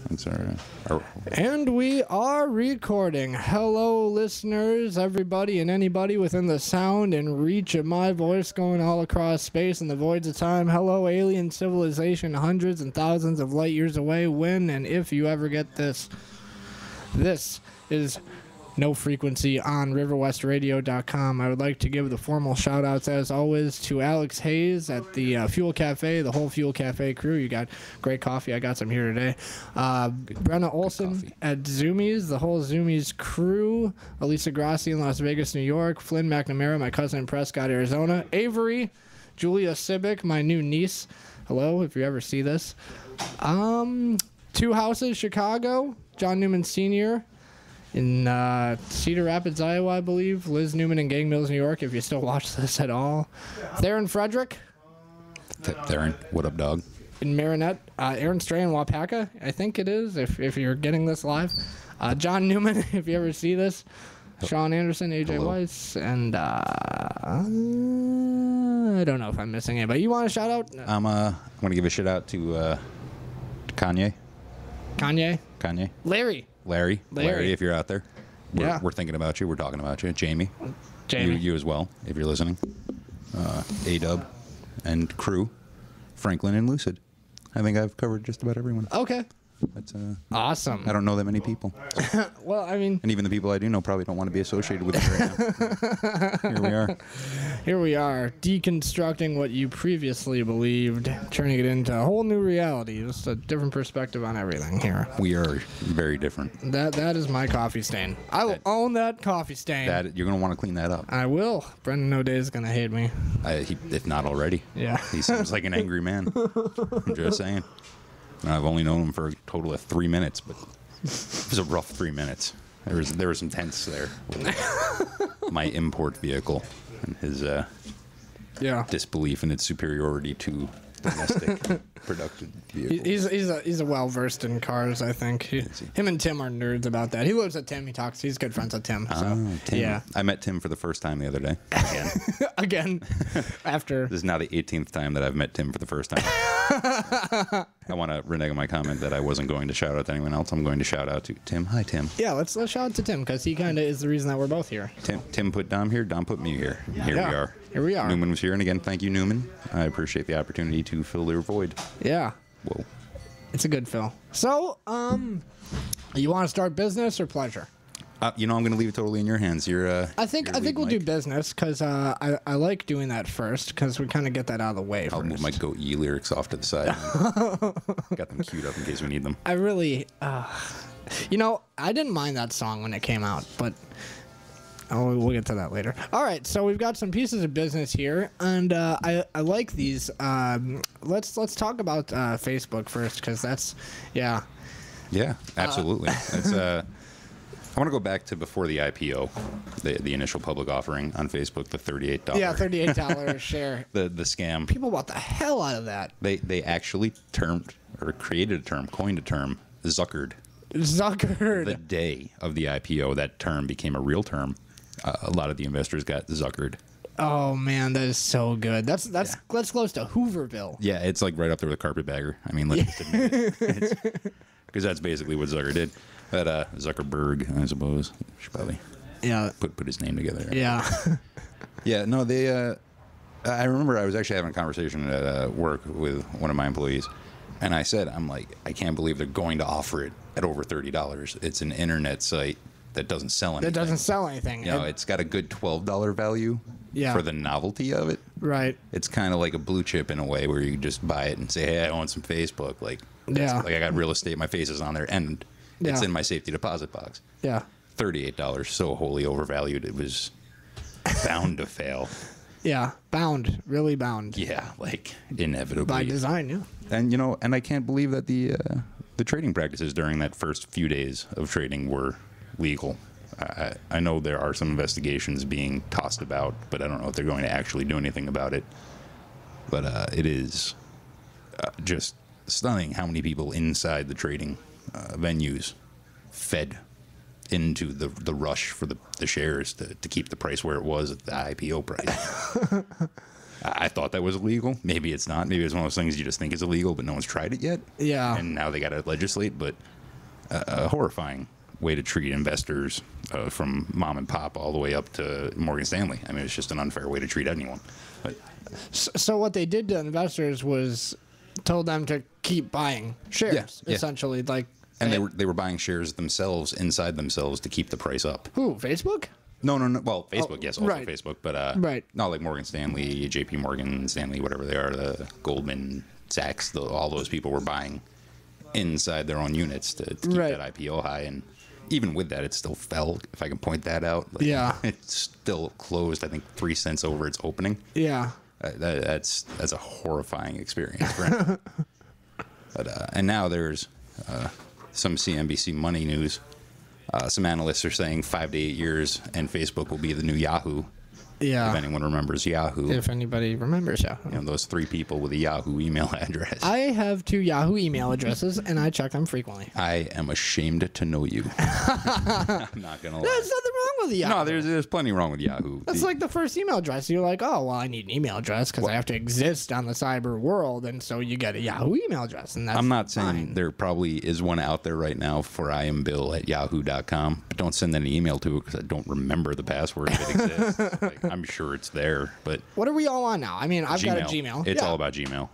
That's our And we are recording. Hello, listeners, everybody and anybody within the sound and reach of my voice going all across space and the voids of time. Hello, alien civilization hundreds and thousands of light years away. When and if you ever get this, this is No Frequency on riverwestradio.com. I would like to give the formal shout outs as always to Alex Hayes at the Fuel Cafe, the whole Fuel Cafe crew. You got great coffee. I got some here today. Brenna Olson at Zoomies, the whole Zoomies crew. Elisa Grassi in Las Vegas, New York. Flynn McNamara, my cousin in Prescott, Arizona. Avery, Julia Sibic, my new niece. Hello, if you ever see this. Two Houses, Chicago. John Newman Sr. in Cedar Rapids, Iowa, I believe. Liz Newman in Gang Mills, New York, if you still watch this at all. Theron Frederick. Theron, what up, dog? In Marinette. Aaron Stray in Wapaka, I think it is, if you're getting this live. John Newman, if you ever see this. Sean Anderson, AJ Hello. Weiss, and I don't know if I'm missing anybody. You want a shout out? I'm going to give a shout out to Kanye. Kanye? Larry, Larry, if you're out there. Yeah. We're thinking about you. We're talking about you. Jamie. Jamie. You as well, if you're listening. A-Dub and crew. Franklin and Lucid. I think I've covered just about everyone. Okay. That's Awesome. I don't know that many people. Well, I mean, And even the people I do know probably don't want to be associated with me right now. Here we are. here we are, deconstructing what you previously believed, turning it into a whole new reality, just a different perspective on everything here. We are very different. That is my coffee stain. I will own that coffee stain. That you're going to want to clean that up. I will. Brendan O'Day is going to hate me. If not already. Yeah. He seems like an angry man. I'm just saying. I've only known him for a total of 3 minutes, but it was a rough 3 minutes. There was some tense there with my import vehicle and his Yeah. disbelief in its superiority to domestic productive vehicles. He's a well versed in cars, I think. Him and Tim are nerds about that. He lives at Tim. He talks. He's good friends with Tim. So Tim. yeah. I met Tim for the first time the other day. Again. Again. After. This is now the 18th time that I've met Tim for the first time. I want to renege on my comment that I wasn't going to shout out to anyone else. I'm going to shout out to Tim. Hi, Tim. Yeah, let's shout out to Tim because he kind of is the reason that we're both here. Tim put Dom here. Dom put me here. Here Yeah. we are. Here we are. Newman was here, and again, thank you, Newman. I appreciate the opportunity to fill your void. Yeah. Whoa. It's a good fill. So, you want to start business or pleasure? I'm going to leave it totally in your hands. I think we'll do business because I like doing that first because we kind of get that out of the way I'll first. move my Go E lyrics off to the side. Got them queued up in case we need them. I really, I didn't mind that song when it came out, but we'll get to that later. All right, so we've got some pieces of business here, and I like these. Let's talk about Facebook first because that's, yeah. Yeah, absolutely. That's I want to go back to before the IPO, the initial public offering on Facebook, the $38. Yeah, $38 share. The scam. People bought the hell out of that. They actually coined a term, Zuckered. Zuckered. The day of the IPO, that term became a real term. A lot of the investors got Zuckered. Oh man, that is so good. That's close to Hooverville. Yeah, it's like right up there with Carpetbagger. I mean, let's just admit it. Because that's basically what Zucker did. But Zuckerberg, I suppose, should probably put his name together. Yeah. Yeah, no, they. I remember I was actually having a conversation at work with one of my employees, and I said, I'm like, I can't believe they're going to offer it at over $30. It's an internet site that doesn't sell anything. That doesn't sell anything. You know, it's got a good $12 value for the novelty of it. Right. It's kind of like a blue chip in a way where you just buy it and say, hey, I own some Facebook. Like I got real estate, my face is on there, and it's in my safety deposit box. Yeah. $38, so wholly overvalued, it was bound to fail. Yeah, bound, really bound. Yeah, like inevitably. By design, yeah. And and I can't believe that the trading practices during that first few days of trading were legal. I know there are some investigations being tossed about, but I don't know if they're going to actually do anything about it. But it is just stunning how many people inside the trading venues fed into the rush for the shares to keep the price where it was at the IPO price. I thought that was illegal. Maybe it's not. Maybe it's one of those things you just think is illegal, but no one's tried it yet. Yeah. And now they got to legislate. But a horrifying way to treat investors, from mom and pop all the way up to Morgan Stanley. I mean, it's just an unfair way to treat anyone. But So what they did to investors was told them to keep buying shares, Yeah. essentially. Like, and they were buying shares themselves inside themselves to keep the price up. who? Facebook? No. Well, Facebook, yes, also right. Facebook, but Right. not like Morgan Stanley, J.P. Morgan, Stanley, whatever they are, the Goldman Sachs. All those people were buying inside their own units to keep Right. that IPO high, and even with that, it still fell. If I can point that out, like, Yeah. it still closed. I think 3 cents over its opening. Yeah. That's a horrifying experience for anyone. But and now there's some CNBC Money news. Some analysts are saying 5 to 8 years, and Facebook will be the new Yahoo. Yeah. If anyone remembers Yahoo, If anybody remembers Yahoo. you know, those 3 people with a Yahoo email address. I have 2 Yahoo email addresses, and I check them frequently. I am ashamed to know you. I'm not gonna lie. There's nothing wrong with Yahoo. No, there's plenty wrong with Yahoo. That's like the first email address. You're like, oh, well, I need an email address because I have to exist on the cyber world, and so you get a Yahoo email address, and that's I'm not saying fine. there probably is one out there right now for iambill@yahoo.com, but don't send any email to it because I don't remember the password if it exists. Like, I'm sure it's there, but What are we all on now? I mean, I've got a Gmail. It's Yeah. all about Gmail.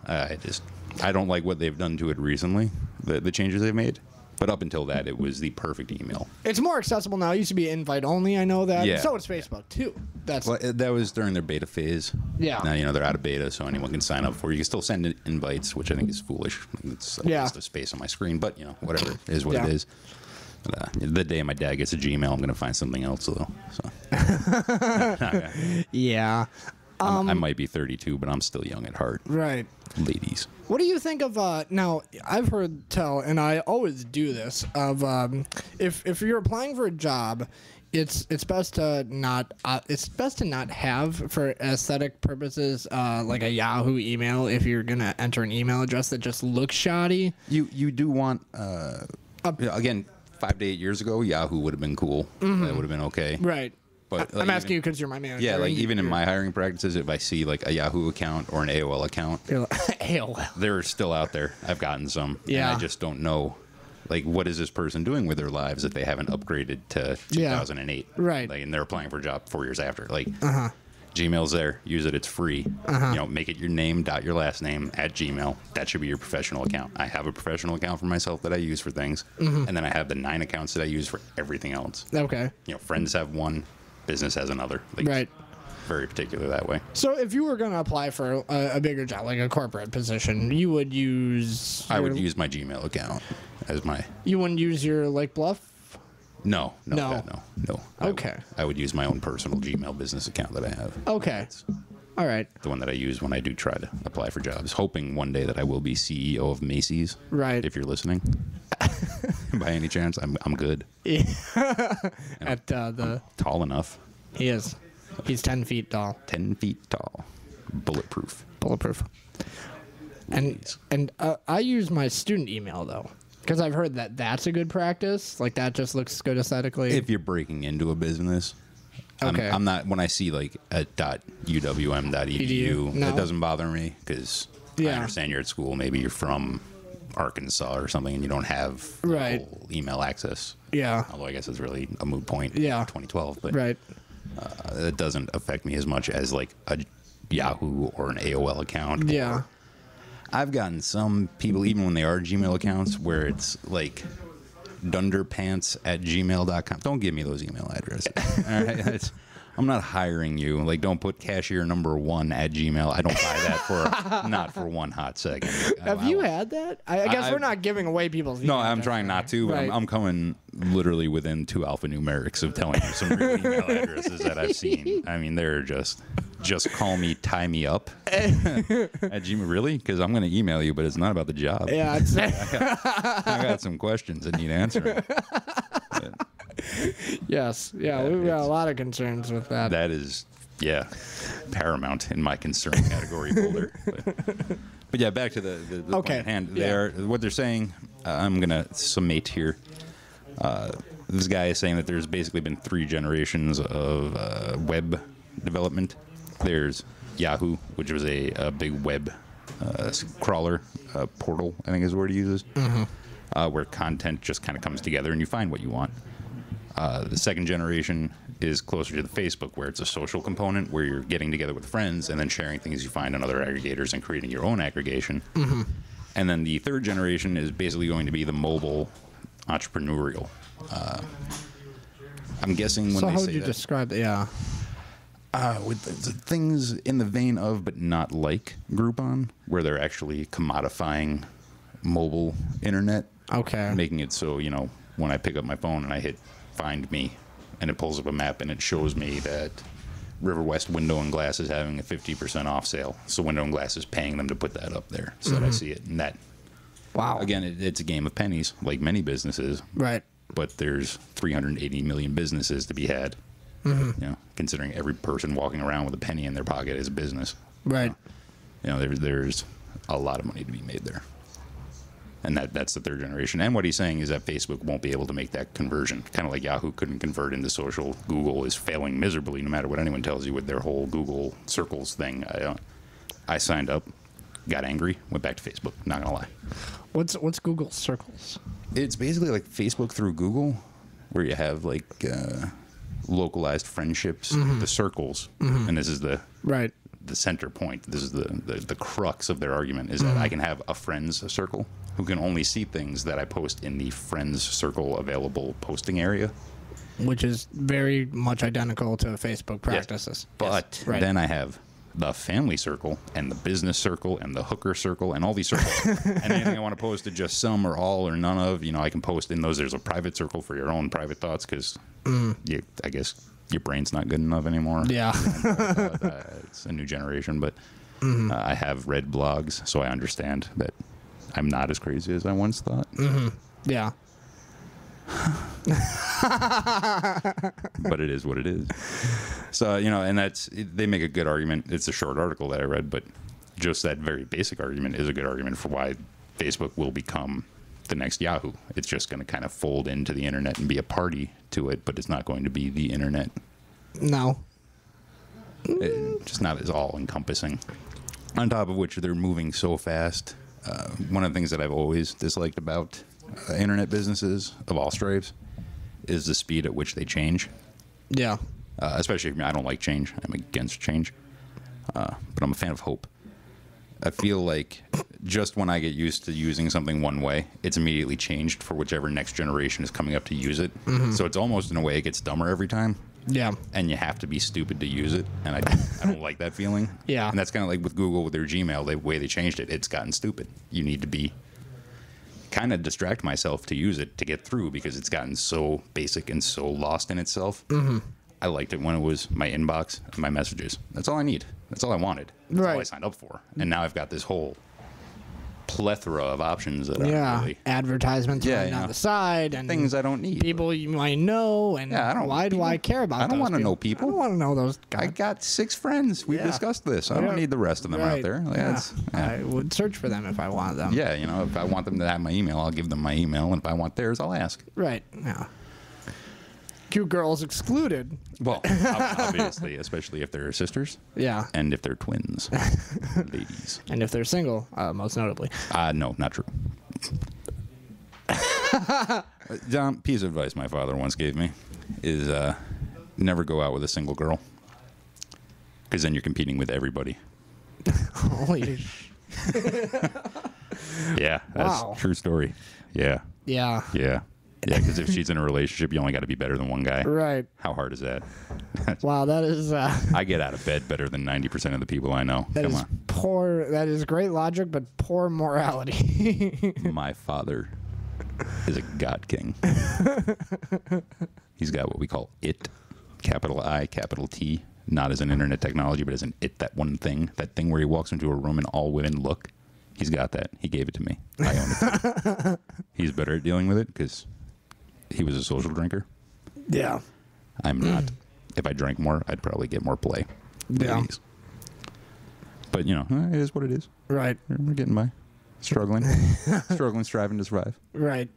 I don't like what they've done to it recently, the changes they've made. But up until that, it was the perfect email. It's more accessible now. It used to be invite only. I know that. Yeah. So it's Facebook too. That's Well, that was during their beta phase. Yeah. Now, you know, they're out of beta, so anyone can sign up for it. You can still send invites, which I think is foolish. It's Yeah. just a space on my screen, but, you know, whatever. It is what Yeah. it is. But, the day my dad gets a Gmail, I'm going to find something else, though. So yeah. I might be 32, but I'm still young at heart. Right. Ladies. What do you think of now? I've heard tell, and I always do this. Of if you're applying for a job, it's best to not have, for aesthetic purposes, like a Yahoo email if you're gonna enter an email address that just looks shoddy. You do want again, 5 to 8 years ago, Yahoo would have been cool. That would have been okay. Right. But I'm asking you because you're my manager. Yeah, like and even in you're- my hiring practices, if I see like a Yahoo account or an AOL account, you're like, AOL. they're still out there. I've gotten some. Yeah. And I just don't know, like, what is this person doing with their lives if they haven't upgraded to Yeah. 2008? Right. Like, and they're applying for a job 4 years after. Like, Gmail's there. Use it. It's free. You know, make it your name, dot your last name at Gmail. That should be your professional account. I have a professional account for myself that I use for things. And then I have the 9 accounts that I use for everything else. Okay. You know, friends have one, business has another. Like, Right. Very particular that way. So if you were going to apply for a bigger job, like a corporate position, you would use. I would use my Gmail account as my. You wouldn't use your Lake Bluff. No. No. No. Okay. I would use my own personal Gmail business account that I have. Okay. All right. The one that I use when I do try to apply for jobs, hoping one day that I will be CEO of Macy's. Right. If you're listening, by any chance, I'm good. At the Tall enough, he is. He's 10 feet tall, 10 feet tall, bulletproof. bulletproof. And I use my student email though, because I've heard that that's a good practice. Like that just looks good aesthetically. If you're breaking into a business, Okay. I'm not. When I see like a .uwm.edu, No. that doesn't bother me because I Yeah. understand you're at school. Maybe you're from Arkansas or something, and you don't have Right. full email access. Yeah. Although I guess it's really a moot point. Yeah. 2012, but Right. it doesn't affect me as much as like a Yahoo or an AOL account. Yeah. I've gotten some people, even when they are Gmail accounts, where it's like dunderpants@gmail.com. Don't give me those email addresses. All right? I'm not hiring you. Like, don't put cashier number 1@gmail. I don't buy that for not for one hot second. Have you had that? I guess we're not giving away people's. No, email I'm address, trying not to, but Right. I'm coming literally within 2 alphanumerics of telling you some real email addresses that I've seen. I mean, they're just call me, tie me up at Gmail. Really? Because I'm going to email you, but it's not about the job. Yeah. It's, I got some questions that need answering. yes. Yeah. We've got a lot of concerns with that. That is, yeah, paramount in my concern category folder. But yeah, back to the Okay, point at hand. yeah. What they're saying, I'm going to summate here. This guy is saying that there's basically been 3 generations of web development. There's Yahoo, which was a big web crawler portal, I think is the word he uses, where content just kind of comes together and you find what you want. The second generation is closer to the Facebook, where it's a social component where you're getting together with friends and then sharing things you find on other aggregators and creating your own aggregation. And then the third generation is basically going to be the mobile entrepreneurial. I'm guessing when So they how say would you that, describe it? Yeah. with the things in the vein of, but not like Groupon, where they're actually commodifying mobile internet, Okay. making it so, you know, when I pick up my phone and I hit Find Me, and it pulls up a map and it shows me that River West Window and Glass is having a 50% off sale. So Window and Glass is paying them to put that up there so that I see it. And that, Wow. again, it's a game of pennies, like many businesses, Right. but there's 380 million businesses to be had. You know, considering every person walking around with a penny in their pocket is a business. Right. You know, there's a lot of money to be made there. And that's the third generation. And what he's saying is that Facebook won't be able to make that conversion. Kind of like Yahoo couldn't convert into social. Google is failing miserably, no matter what anyone tells you with their whole Google Circles thing. I signed up, got angry, went back to Facebook. Not gonna lie. What's Google Circles? It's basically like Facebook through Google, where you have like localized friendships, the circles, and this is the Right. center point. This is the crux of their argument, is that I can have a friends circle who can only see things that I post in the friends circle available posting area. Which is very much identical to Facebook practices. But Yes. Right. then I have the family circle and the business circle and the hooker circle and all these circles. And anything I want to post to just some or all or none of, you know, I can post in those. There's a private circle for your own private thoughts because I guess your brain's not good enough anymore. Yeah. It's a new generation, but I have read blogs, so I understand that I'm not as crazy as I once thought. Yeah. But it is what it is. So, you know, and they make a good argument. It's a short article that I read, but just that very basic argument is a good argument for why Facebook will become the next Yahoo. It's just going to kind of fold into the internet and be a party to it, but it's not going to be the internet. No. Just not as all encompassing. On top of which, they're moving so fast. One of the things that I've always disliked about internet businesses of all stripes is the speed at which they change. Yeah. Especially, I don't like change. I'm against change. But I'm a fan of hope. I feel like just when I get used to using something one way, it's immediately changed for whichever next generation is coming up to use it. So it's almost in a way it gets dumber every time. Yeah. And you have to be stupid to use it. And I don't like that feeling. Yeah. And that's kind of like with Google with their Gmail, the way they changed it. It's gotten stupid. You need to be kind of distract myself to use it to get through because it's gotten so basic and so lost in itself. I liked it when it was my inbox and my messages. That's all I need. That's all I wanted. That's all I Right. signed up for. And now I've got this whole plethora of options that aren't Yeah. really Advertisements Yeah, running you on know. the side and things I don't need. people you might know. And Yeah, I don't- why do people- I care about I don't those wanna know people. I don't want to know those I guys. got 6 friends. We've Yeah. discussed this. I don't Yeah. need the rest of them out there. Like, Yeah. yeah. I would search for them if I wanted them. Yeah, you know, if I want them to have my email, I'll give them my email. And if I want theirs, I'll ask. Right. Yeah. Cute girls excluded. Well, obviously, especially if they're sisters Yeah. and if they're twins. Ladies. And if they're single, most notably. No, not true. John, piece of advice my father once gave me is never go out with a single girl. Because then you're competing with everybody. Holy Yeah, that's Wow. a true story. Yeah, Yeah. yeah. Yeah, because if she's in a relationship, you only got to be better than one guy. Right. How hard is that? Wow, that is I get out of bed better than 90% of the people I know. that Come is poor. That is great logic, but poor morality. on. My father is a god king. He's got what we call it, capital I, capital T, not as an internet technology, but as an it, that one thing, that thing where he walks into a room and all women look. He's got that. He gave it to me. I own it. He's better at dealing with it because he was a social drinker. Yeah. I'm not. If I drank more, I'd probably get more play. Yeah. Ladies. But, you know, it is what it is. Right. We're getting by. Struggling. Struggling, striving to survive. Right.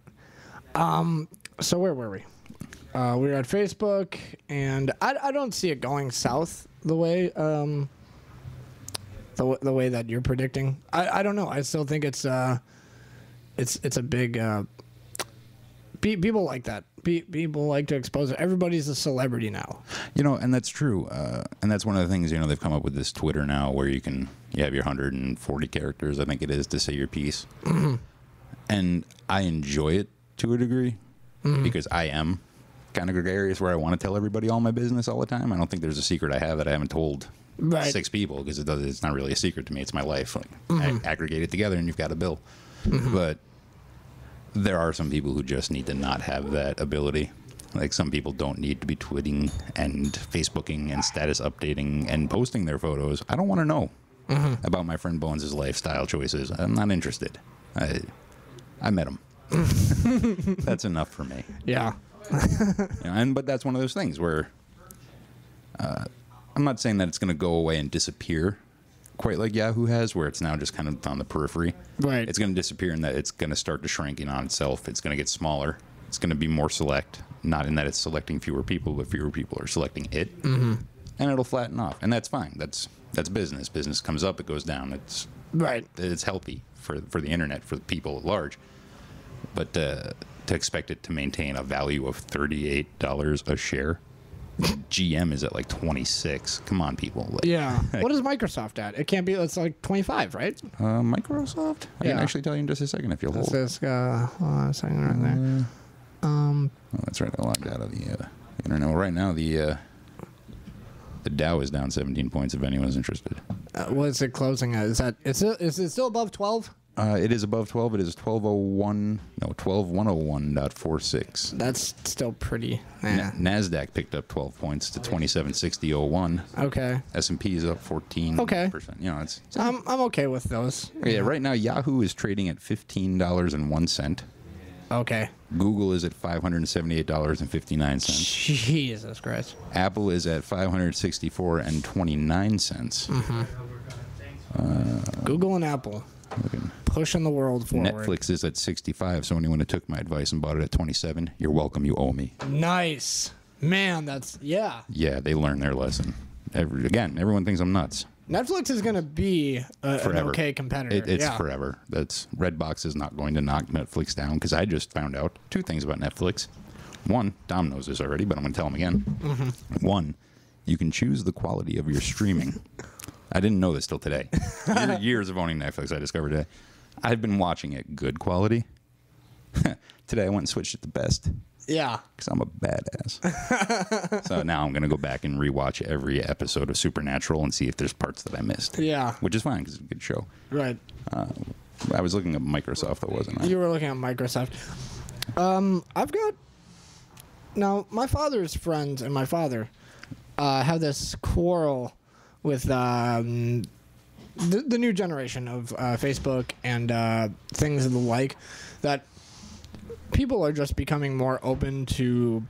So where were we? We were at Facebook, and I don't see it going south the way the way that you're predicting. I don't know. I still think it's a big. People like that. People like to expose it. Everybody's a celebrity now. You know, and that's true. And that's one of the things, you know, they've come up with this Twitter now where you have your 140 characters, I think it is, to say your piece. Mm-hmm. And I enjoy it to a degree because I am kind of gregarious where I want to tell everybody all my business all the time. I don't think there's a secret I have that I haven't told 6 people, because it's not really a secret to me. It's my life. Like, I aggregate it together and you've got a bill. Mm-hmm. But there are some people who just need to not have that ability. Like, some people don't need to be tweeting and Facebooking and status updating and posting their photos. I don't want to know about my friend Bones' lifestyle choices. I'm not interested. I met him. That's enough for me. Yeah. You know, but that's one of those things where I'm not saying that it's going to go away and disappear quite like Yahoo has, where it's now just kind of on the periphery. Right. It's going to disappear in that it's going to start to shrink in on itself. It's going to get smaller. It's going to be more select, not in that it's selecting fewer people, but fewer people are selecting it. Mm-hmm. And it'll flatten off, and that's fine. That's business. Business comes up, it goes down. It's healthy for the internet, for the people at large. But to expect it to maintain a value of $38 a share, GM is at like 26. Come on, people. Yeah. What is Microsoft at? It can't be. It's like 25, right? Microsoft? I can actually tell you in just a second if you'll hold. This hold on a second right there. Oh, that's right. I logged out of the internet. Well, right now the Dow is down 17 points. If anyone's interested. What is it closing at? Is it still above 12? It is above 12. It is 12101.46. That's still pretty. NASDAQ picked up 12 points to 2760.01. Okay. S&P is up 14%. Okay. You know, it's I'm okay with those. Yeah, right now Yahoo is trading at $15.01. Okay. Google is at $578.59. Jesus Christ. Apple is at $564.29. Mm-hmm. Google and Apple. Pushing the world forward. Netflix is at 65, so anyone who took my advice and bought it at 27, you're welcome, you owe me. Nice. Man, that's, yeah. Yeah, they learned their lesson. Everyone thinks I'm nuts. Netflix is going to be an okay competitor. It's forever. Redbox is not going to knock Netflix down, because I just found out 2 things about Netflix. One, Dom knows this already, but I'm going to tell him again. Mm-hmm. One, you can choose the quality of your streaming. I didn't know this till today. Years of owning Netflix, I discovered today. I've been watching it good quality. Today I went and switched it to best. Yeah. Because I'm a badass. So now I'm going to go back and rewatch every episode of Supernatural and see if there's parts that I missed. Yeah. Which is fine because it's a good show. Right. I was looking at Microsoft, though, wasn't I? You were looking at Microsoft. I've got... Now, my father's friends and my father have this quarrel with the new generation of Facebook and things of the like, that people are just becoming more open to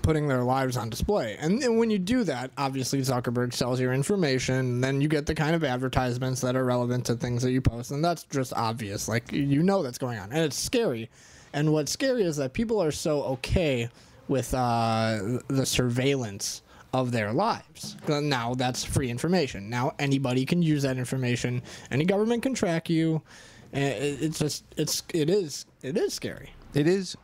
putting their lives on display. And when you do that, obviously Zuckerberg sells your information, and then you get the kind of advertisements that are relevant to things that you post, and that's just obvious. Like, you know that's going on, and it's scary. And what's scary is that people are so okay with the surveillance of their lives. Now that's free information. Now anybody can use that information. Any government can track you. It is scary. It is,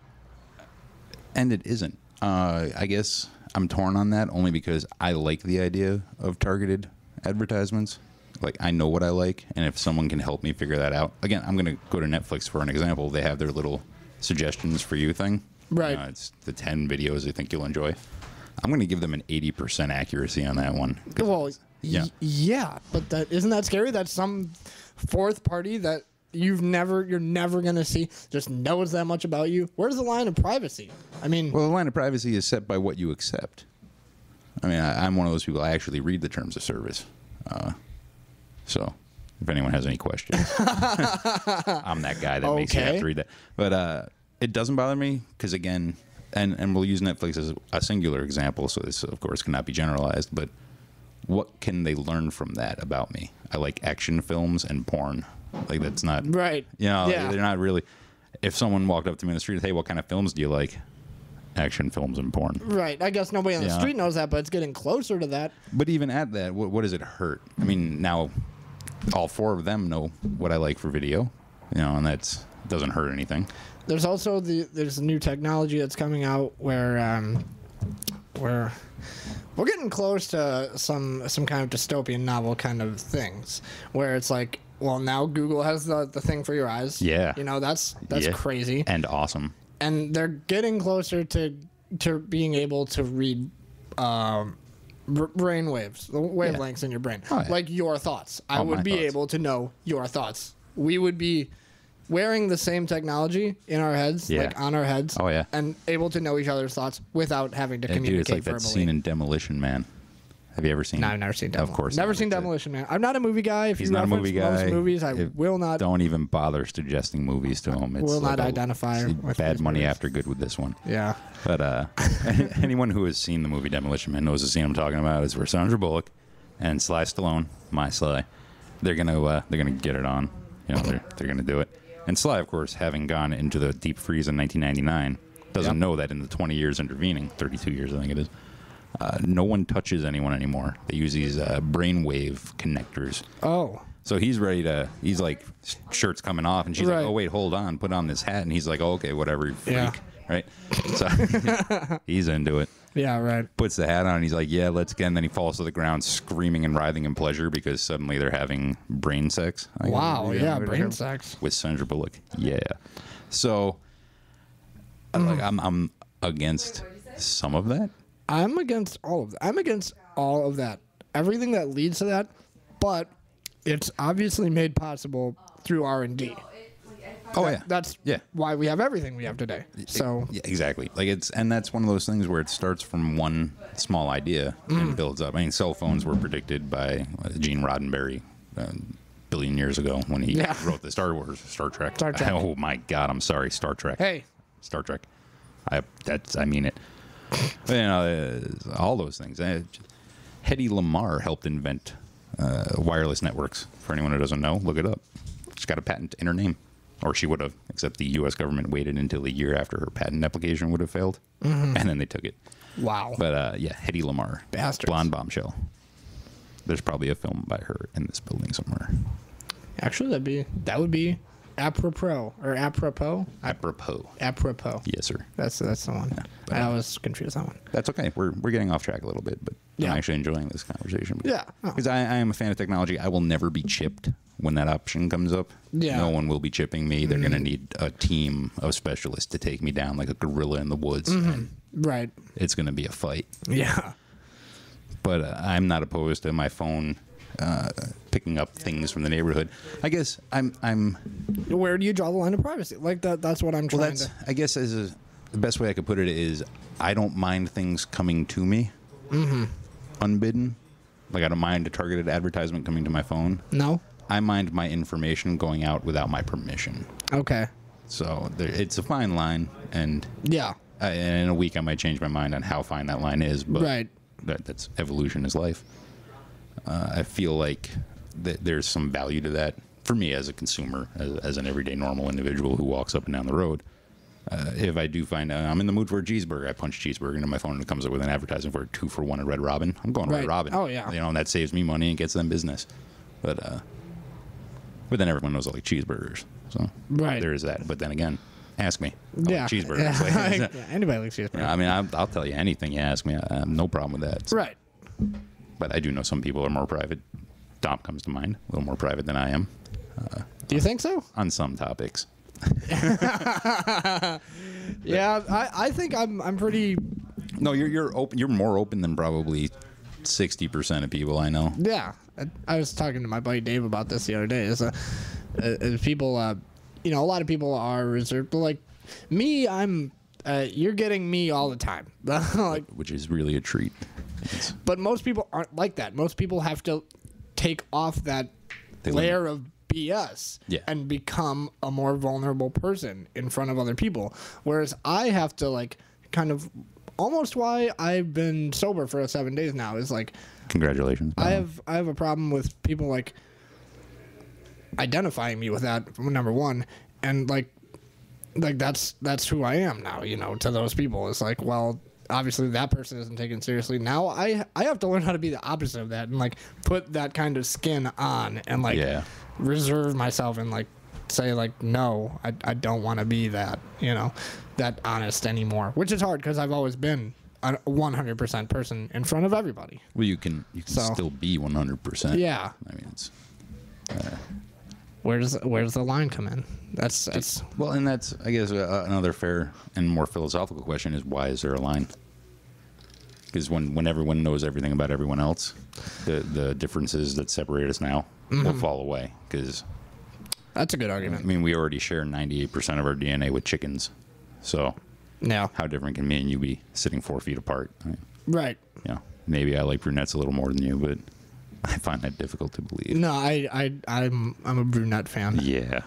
and it isn't. I guess I'm torn on that only because I like the idea of targeted advertisements. Like, I know what I like, and if someone can help me figure that out. Again, I'm going to go to Netflix for an example. They have their little suggestions for you thing. Right. It's the 10 videos I think you'll enjoy. I'm going to give them an 80% accuracy on that one. Well, yeah, but isn't that scary? That some fourth party that you're never going to see just knows that much about you. Where's the line of privacy? I mean, well, the line of privacy is set by what you accept. I mean, I'm one of those people. I actually read the terms of service. So, if anyone has any questions, I'm that guy that makes you have to read that. But it doesn't bother me because, again. And we'll use Netflix as a singular example, so this, of course, cannot be generalized, but what can they learn from that about me? I like action films and porn. Like, that's not... Right. You know, they're not really... If someone walked up to me in the street, hey, what kind of films do you like? Action films and porn. Right. I guess nobody on the street knows that, but it's getting closer to that. But even at that, what does it hurt? I mean, now, all 4 of them know what I like for video, and that's doesn't hurt anything. There's also there's new technology that's coming out where we're getting close to some kind of dystopian novel kind of things where it's like, well, now Google has the thing for your eyes. Yeah. That's crazy And awesome. and they're getting closer to being able to read brain waves, the wavelengths in your brain, Oh, yeah. like your thoughts. I Oh, would my be thoughts. able to know your thoughts. We would be wearing the same technology in our heads, Yeah. like on our heads, Oh, yeah. and able to know each other's thoughts without having to Yeah, communicate dude, it's like that verbally. scene in Demolition Man. Have you ever seen No, it? I've never seen Of Demolition. course Never not. seen It's a- Demolition Man. I'm not a movie guy. If He's you not a reference movie guy. most movies, I It- will not. Don't even bother suggesting movies to him. It's Will not like identify see, with bad these money movies. after good with this one. Yeah. But anyone who has seen the movie Demolition Man knows the scene I'm talking about is where Sandra Bullock and Sly Stallone, my Sly, they're gonna get it on. They're gonna do it. And Sly, of course, having gone into the deep freeze in 1999, doesn't know that in the 20 years intervening, 32 years I think it is, no one touches anyone anymore. They use these brainwave connectors. Oh. So he's ready to. He's like, shirt's coming off, and she's Right. like, "Oh wait, hold on, put on this hat." And he's like, "Oh, okay, whatever, you freak." Yeah. Right? So he's into it. Yeah. Right. Puts the hat on, and he's like, "Yeah, let's get." And then he falls to the ground, screaming and writhing in pleasure because suddenly they're having brain sex. I guess. Wow. Yeah. Brain sex. With Sandra Bullock. Yeah. So, I'm against some of that. I'm against all of that. I'm against all of that. Everything that leads to that, but it's obviously made possible through R&D. Oh yeah. That's Yeah. why we have everything we have today. So Yeah, exactly. And that's one of those things where it starts from one small idea and builds up. I mean, cell phones were predicted by Gene Roddenberry a billion years ago when he Yeah. wrote the Star Trek. Star Trek. Oh my God, I'm sorry, Star Trek. hey, Star Trek. I mean it. But, all those things. Hedy Lamarr helped invent wireless networks. For anyone who doesn't know, look it up. She's got a patent in her name. Or she would have, except the U.S. government waited until a year after her patent application would have failed. And then they took it. wow. But, yeah, Hedy Lamarr. Bastards. Blonde bombshell. There's probably a film by her in this building somewhere. Actually, that would be apropos or apropos. Apropos. Apropos. Yes, sir. That's the one. but- I always confuse that one. That's okay. We're getting off track a little bit, but Yeah. I'm actually enjoying this conversation. Yeah. Oh. Because I am a fan of technology. I will never be chipped when that option comes up. Yeah. No one will be chipping me. They're going to need a team of specialists to take me down like a gorilla in the woods. And Right. it's going to be a fight. Yeah. But I'm not opposed to my phone picking up things from the neighborhood. I guess I'm Where do you draw the line of privacy? Like that's what I'm trying Well, that's, to. I guess, the best way I could put it is I don't mind things coming to me unbidden. Like, I don't mind a targeted advertisement coming to my phone. No. I mind my information going out without my permission. Okay. So it's a fine line, and Yeah. in a week I might change my mind on how fine that line is. But Right. that's evolution is life. I feel like there's some value to that for me as a consumer, as an everyday normal individual who walks up and down the road. If I do find out I'm in the mood for a cheeseburger, I punch cheeseburger into my phone and it comes up with an advertisement for a 2-for-1 at Red Robin. I'm going to Right. Red Robin. Oh, yeah. And that saves me money and gets them business. But then everyone knows I like cheeseburgers. So Right. there is that. But then again, ask me. I Yeah. like cheeseburgers. Yeah. Like, Yeah, anybody likes cheeseburger. I mean, I'll tell you anything you ask me. I have no problem with that. Right. But I do know some people are more private. Dom comes to mind, a little more private than I am Do you think so? on some topics. Yeah, I think I'm pretty. No, you're open. You're more open than probably 60% of people I know. Yeah, I was talking to my buddy Dave about this the other day. Is people, a lot of people are reserved. But like me, you're getting me all the time. Like, Which is really a treat. but most people aren't like that. Most people have to take off that layer of BS Yeah. and become a more vulnerable person in front of other people. Whereas I have to like kind of almost why I've been sober for 7 days now is like Congratulations. I have a problem with people like identifying me with that, number one, and like that's who I am now, to those people. It's like, well, obviously that person isn't taken seriously. Now I have to learn how to be the opposite of that and like put that kind of skin on and like reserve myself and like say like no, I don't want to be that, you know, that honest anymore, which is hard because I've always been a 100% person in front of everybody. Well, you can still be 100%. Yeah. I mean, it's where's the line come in? That's well, and that's, I guess, another fair and more philosophical question is, why is there a line? Because when everyone knows everything about everyone else, the differences that separate us now will fall away. Because that's a good argument. I mean, we already share 98% of our DNA with chickens, so yeah, how different can me and you be sitting 4 feet apart? I mean, right. You know, maybe I like brunettes a little more than you, but I find that difficult to believe. No, I'm a brunette fan. Yeah,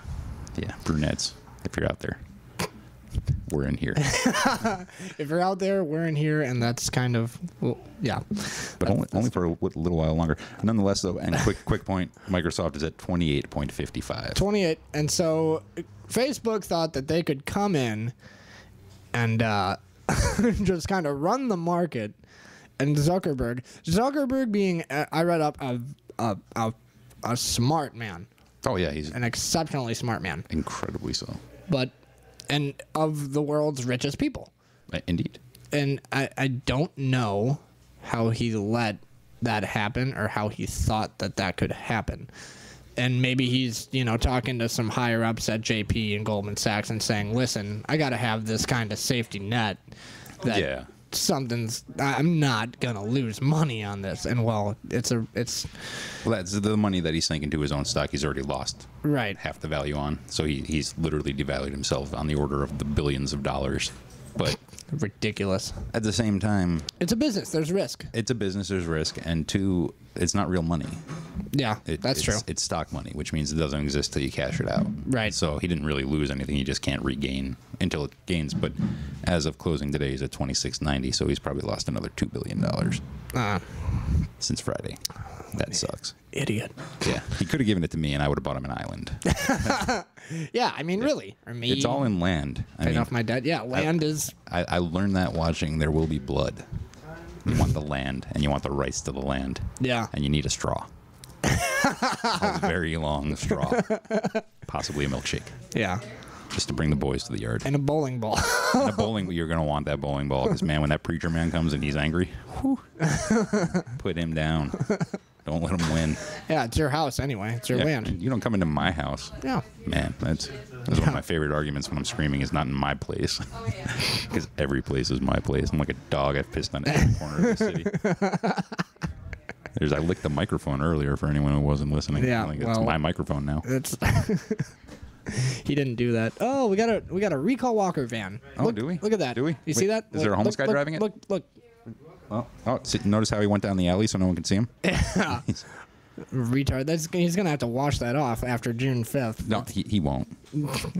brunettes. If you're out there, we're in here. If you're out there, we're in here, and that's kind of, well, yeah. But only for a little while longer. Nonetheless, though, and quick point, Microsoft is at 28.55. 28, and so Facebook thought that they could come in and just kind of run the market, and Zuckerberg being, I read up, a smart man. Oh yeah, he's an exceptionally smart man. Incredibly so. But, and of the world's richest people. Indeed. And I don't know how he let that happen or how he thought that could happen. And maybe he's, you know, talking to some higher ups at JP and Goldman Sachs and saying, listen, I got to have this kind of safety net that I'm not going to lose money on this. And well, that's the money that he's sinking to his own stock. He's already lost half the value on. So he's literally devalued himself on the order of the billions of dollars. But ridiculous. At the same time, it's a business. There's risk. It's a business. There's risk. And two, it's not real money. Yeah, that's true. It's stock money, which means it doesn't exist till you cash it out. Right. So he didn't really lose anything. He just can't regain until it gains. But as of closing today, he's at $26.90. So he's probably lost another $2 billion since Friday. That sucks. Idiot. Yeah. He could have given it to me, and I would have bought him an island. Yeah, I mean, really. Or me. It's all in land. Paying off my debt. Yeah, land is. I learned that watching There Will Be Blood. You want the land, and you want the rights to the land. Yeah. And you need a straw. A very long straw. Possibly a milkshake. Yeah. Just to bring the boys to the yard. And a bowling ball. And a bowling, you're going to want that bowling ball. Because, man, when that preacher man comes and he's angry, put him down. Don't let him win. Yeah, it's your house anyway. It's your land. You don't come into my house. Yeah. Man, that's one of my favorite arguments when I'm screaming is not in my place. Because every place is my place. I'm like a dog. I've pissed on every corner of the city. I licked the microphone earlier for anyone who wasn't listening. Yeah, it's my microphone now. It's he didn't do that. Oh, we got a Recall Walker van. Oh, do we? Look at that. Do we? You see that? Is there a homeless guy driving it? Look. Notice how he went down the alley so no one can see him? Yeah. Retard. He's going to have to wash that off after June 5th. No, he won't.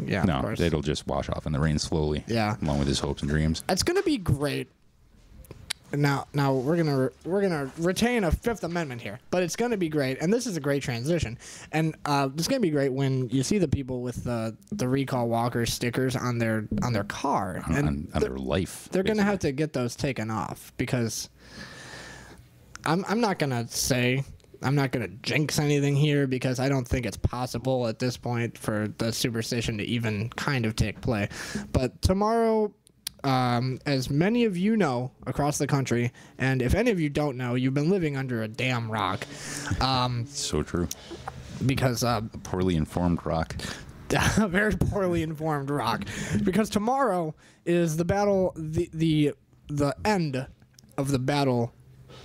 Yeah, no, of course. It'll just wash off in the rain slowly. Yeah. Along with his hopes and dreams. It's going to be great. Now we're gonna retain a Fifth Amendment here, but it's gonna be great, and this is a great transition. And it's gonna be great when you see the people with the Recall Walker stickers on their car and on their life. They're gonna have to get those taken off because I'm not gonna jinx anything here because I don't think it's possible at this point for the superstition to even kind of take play. But tomorrow. As many of you know across the country, and if any of you don't know, you've been living under a damn rock. So true. Because poorly informed rock. A very poorly informed rock. Because tomorrow is the battle, the end of the battle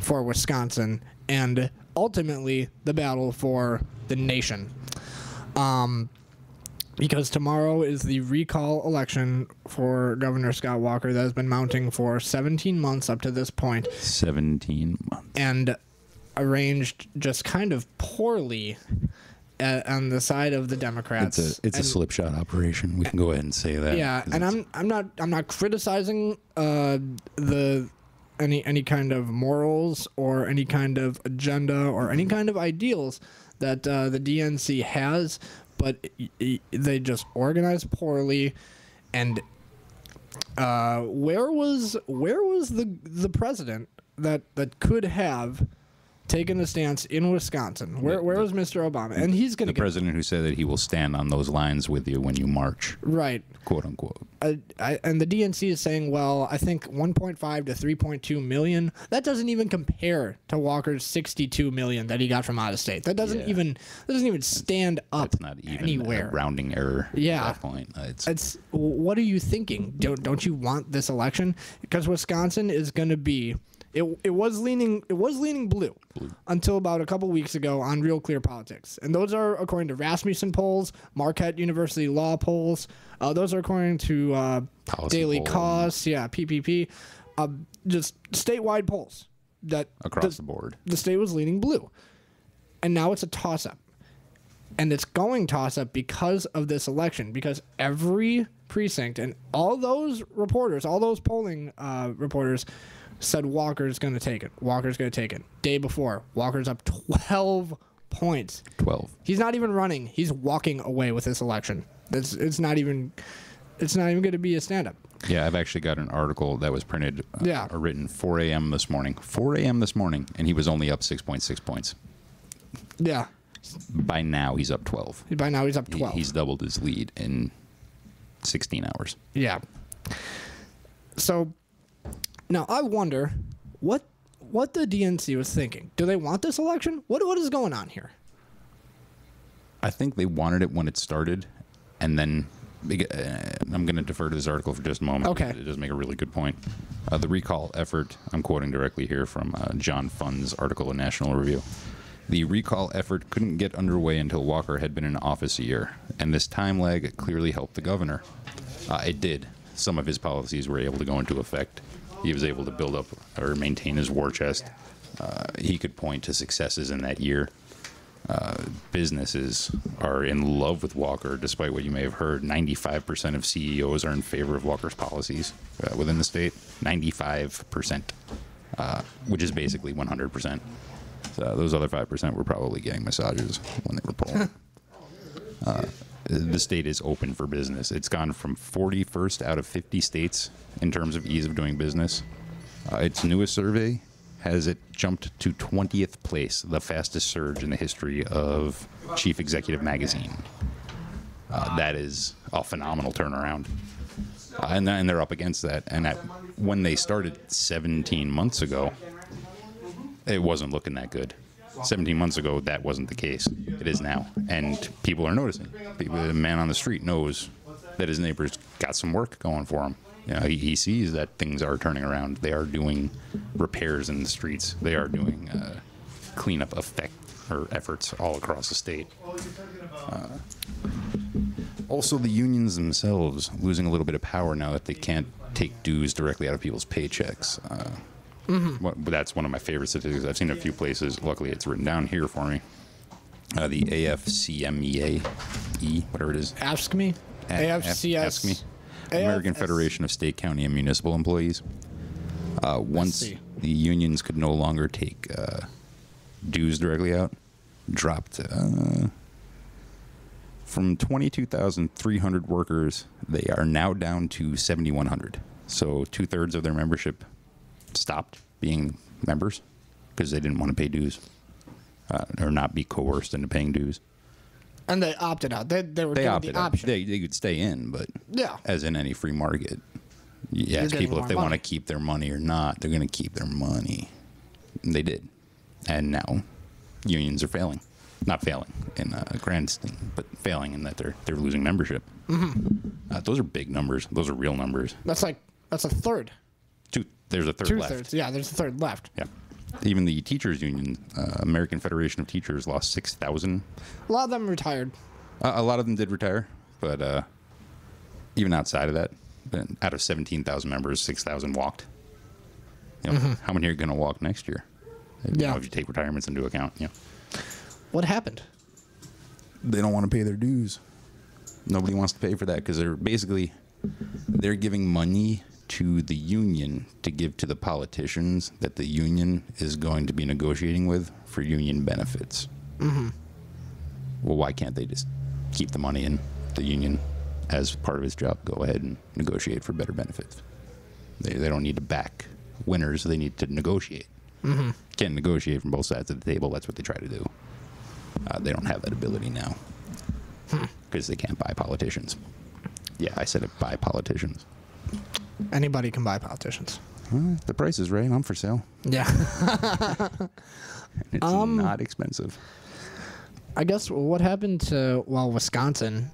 for Wisconsin, and ultimately the battle for the nation. Because tomorrow is the recall election for Governor Scott Walker that has been mounting for 17 months up to this point. 17 months. And arranged just kind of poorly on the side of the Democrats. It's a slip shot operation. We can go ahead and say that. Yeah, and I'm not criticizing any kind of morals or any kind of agenda or any kind of ideals that the DNC has. But they just organize poorly, and where was the president that could have taken a stance in Wisconsin? Where was Mr. Obama? And he's going to The president who said that he will stand on those lines with you when you march, right, quote unquote. And the DNC is saying, well, I think 1.5 to 3.2 million. That doesn't even compare to Walker's 62 million that he got from out of state. That doesn't even stand up. That's not even anywhere. a rounding error. Yeah. At that point, It's what are you thinking? Don't you want this election? Because Wisconsin is going to be. It was leaning blue until about a couple weeks ago on Real Clear Politics, and those are according to Rasmussen polls, Marquette University law polls. Those are according to Daily Costs, PPP, just statewide polls that across the board. The state was leaning blue, and now it's a toss-up, and it's going toss-up because of this election. Because every precinct and all those reporters, all those polling reporters, said Walker's going to take it. Walker's going to take it. Day before, Walker's up 12 points. 12. He's not even running. He's walking away with this election. It's not even going to be a stand-up. Yeah, I've actually got an article that was printed or written 4 a.m. this morning. 4 a.m. this morning, and he was only up 6.6 points. Yeah. By now, he's up 12. By now, he's up 12. He's doubled his lead in 16 hours. Yeah. So now I wonder what the DNC was thinking. Do they want this election? What is going on here? I think they wanted it when it started, and then I'm going to defer to this article for just a moment. Okay. It does make a really good point. The recall effort, I'm quoting directly here from John Fund's article in National Review. The recall effort couldn't get underway until Walker had been in office a year, and this time lag clearly helped the governor. It did. Some of his policies were able to go into effect. He was able to build up or maintain his war chest. He could point to successes in that year. Businesses are in love with Walker, despite what you may have heard. 95% of CEOs are in favor of Walker's policies within the state. 95%, which is basically 100%. So those other 5% were probably getting massages when they were polling. The state is open for business. It's gone from 41st out of 50 states in terms of ease of doing business. Its newest survey has it jumped to 20th place, the fastest surge in the history of Chief Executive Magazine. That is a phenomenal turnaround. And they're up against that. And when they started 17 months ago, it wasn't looking that good. 17 months ago, that wasn't the case. It is now. And people are noticing. The man on the street knows that his neighbor's got some work going for him. You know, he sees that things are turning around. They are doing repairs in the streets. They are doing cleanup efforts all across the state. Also, the unions themselves losing a little bit of power now that they can't take dues directly out of people's paychecks. That's one of my favorite statistics. I've seen it a few places. Luckily, it's written down here for me. The AFCMEA, whatever it is. Ask me. AFCS. Ask me. American Federation of State, County, and Municipal Employees. Once the unions could no longer take dues directly out, dropped from 22,300 workers, they are now down to 7,100. So 2/3 of their membership stopped being members because they didn't want to pay dues or not be coerced into paying dues. And they opted out. They were given the option. They could stay in, but yeah, as in any free market, you ask people if they want to keep their money or not. They're going to keep their money. And they did. And now unions are failing. Not failing in a grand thing, but failing in that they're losing membership. Those are big numbers. Those are real numbers. That's a third. There's a third left. 2/3. Yeah, there's a third left. Yeah. Even the teachers union, American Federation of Teachers, lost 6,000. A lot of them retired. A lot of them did retire, but even outside of that, out of 17,000 members, 6,000 walked. You know, how many are going to walk next year? You know, if you take retirements into account. You know. What happened? They don't want to pay their dues. Nobody wants to pay for that because they're giving money to the union to give to the politicians that the union is going to be negotiating with for union benefits. Well, why can't they just keep the money in the union as part of his job, go ahead and negotiate for better benefits. They don't need to back winners. They need to negotiate. Mm-hmm. Can't negotiate from both sides of the table. That's what they try to do. They don't have that ability now because they can't buy politicians. Yeah, I said it, buy politicians. Anybody can buy politicians. The price is right. I'm for sale. Yeah. It's not expensive. I guess what happened to, well, Wisconsin,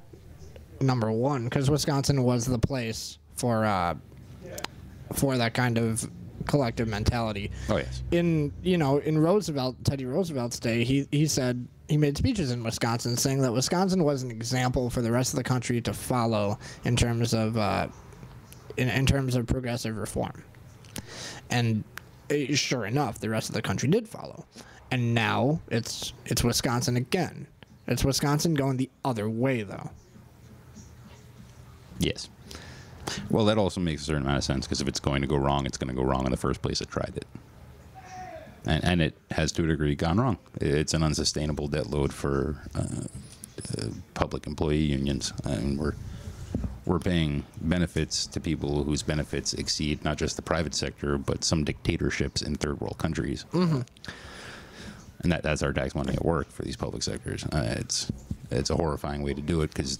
number one, because Wisconsin was the place for that kind of collective mentality. Oh, yes. In Teddy Roosevelt's day, he said, he made speeches in Wisconsin saying that Wisconsin was an example for the rest of the country to follow in terms of in terms of progressive reform. And sure enough, the rest of the country did follow. And now it's Wisconsin again. It's Wisconsin going the other way, though. Yes. Well, that also makes a certain amount of sense, because if it's going to go wrong, it's going to go wrong in the first place that tried it. And it has, to a degree, gone wrong. It's an unsustainable debt load for public employee unions. And we're paying benefits to people whose benefits exceed not just the private sector, but some dictatorships in third world countries. Mm-hmm. And that's our tax money at work for these public sectors. It's a horrifying way to do it, because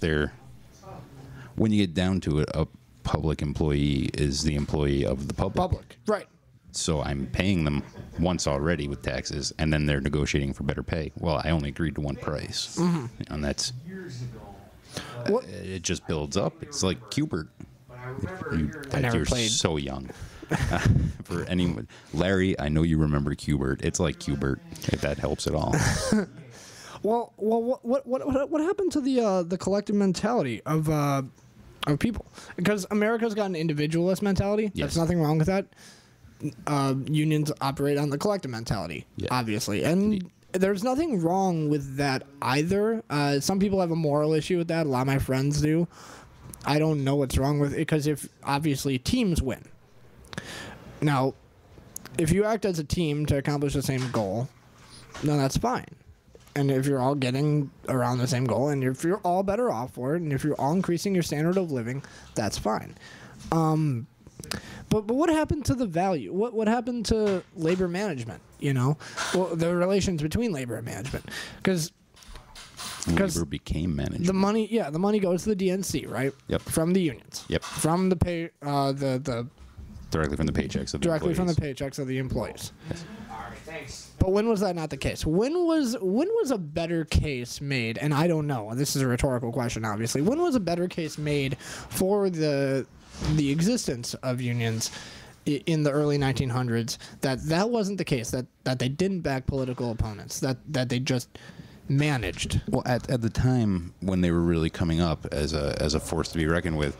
when you get down to it, a public employee is the employee of the public. Right. So I'm paying them once already with taxes, and then they're negotiating for better pay. Well, I only agreed to one price. Mm-hmm. And that's... It just builds up. It's like Q*bert. You're played. So young. For anyone, Larry, I know you remember Q*bert. It's like Q*bert, if that helps at all. Well, what happened to the collective mentality of people? Because America's got an individualist mentality. Yes. There's nothing wrong with that. Unions operate on the collective mentality, yeah. Obviously, and there's nothing wrong with that either. Some people have a moral issue with that. A lot of my friends do. I don't know what's wrong with it, because if obviously teams win. Now, if you act as a team to accomplish the same goal, then that's fine. And if you're all getting around the same goal, and if you're all better off for it, and if you're all increasing your standard of living, that's fine. But what happened to the value? What happened to labor management? Well, the relations between labor and management, because labor became management. The money goes to the DNC, right? Yep. From the unions. Yep. From the pay, directly from the paychecks of the directly employees. from the paychecks of the employees. Yes. Thanks. But when was that not the case? When was a better case made? And I don't know. This is a rhetorical question, obviously. When was a better case made for the existence of unions in the early 1900s? That wasn't the case. That they didn't back political opponents. That they just managed. Well, at the time when they were really coming up as a force to be reckoned with,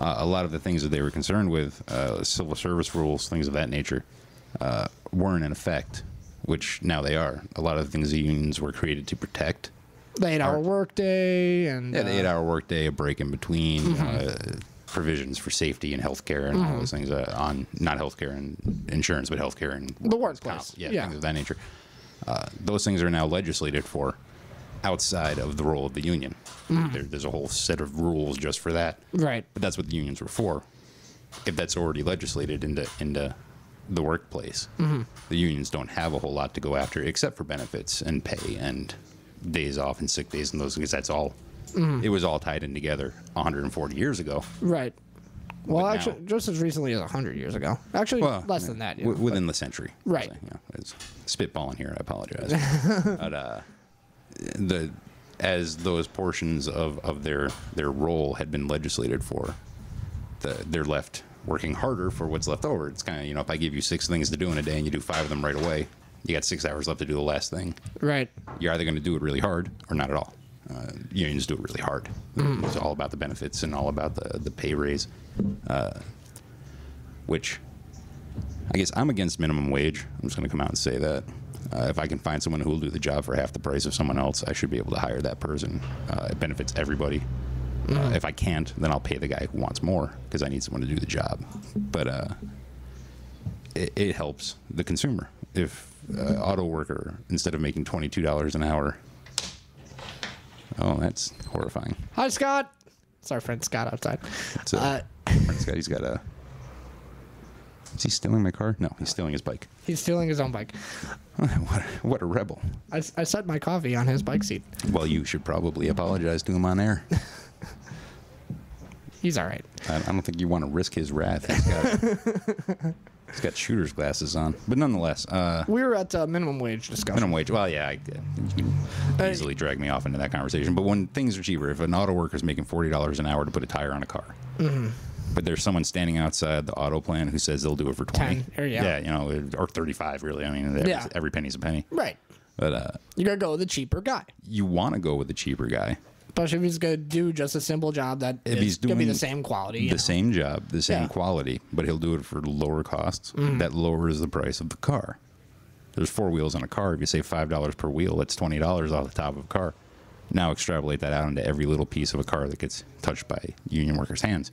a lot of the things that they were concerned with, civil service rules, things of that nature, weren't in effect, which now they are. A lot of the things the unions were created to protect. The 8-hour workday and... Yeah, the 8-hour workday, a break in between, mm-hmm. Provisions for safety and healthcare and all those things on not healthcare and insurance, but healthcare and the workplace. Things of that nature. Those things are now legislated for outside of the role of the union. There's a whole set of rules just for that. Right. But that's what the unions were for. If that's already legislated into the workplace, the unions don't have a whole lot to go after except for benefits and pay and days off and sick days and those, because that's all. It was all tied in together 140 years ago. Right. Well, But actually, now- just as recently as 100 years ago. Actually, Well, less than that. within the century. Right. So, it's spitballing here. I apologize. But as those portions of their role had been legislated for, they're left working harder for what's left over. It's kind of, if I give you 6 things to do in a day and you do 5 of them right away, you got 6 hours left to do the last thing. Right. You're either going to do it really hard or not at all. Unions do it really hard. It's all about the benefits and all about the pay raise, which I guess I'm against minimum wage. I'm just going to come out and say that. If I can find someone who will do the job for half the price of someone else, I should be able to hire that person. It benefits everybody. If I can't, then I'll pay the guy who wants more because I need someone to do the job. But it helps the consumer. If auto worker, instead of making $22 an hour, oh, that's horrifying. Hi, Scott. It's our friend Scott outside. It's Scott, he's got a. Is he stealing my car? No, he's stealing his bike. He's stealing his own bike. What a rebel. I set my coffee on his bike seat. Well, you should probably apologize to him on air. He's all right. I don't think you want to risk his wrath. He's got shooter's glasses on. But nonetheless. We were at minimum wage discussion. Minimum wage. Well, yeah, you can easily drag me off into that conversation. But when things are cheaper, if an auto worker is making $40 an hour to put a tire on a car, but there's someone standing outside the auto plant who says they'll do it for 20. 10, yeah. Yeah, or 35, really. I mean, every penny's a penny. Right. But you got to go with the cheaper guy. You want to go with the cheaper guy. Especially if he's going to do just a simple job that is going to be the same quality. The same job, the same quality, but he'll do it for lower costs. That lowers the price of the car. There's 4 wheels on a car. If you save $5 per wheel, that's $20 off the top of a car. Now extrapolate that out into every little piece of a car that gets touched by union workers' hands.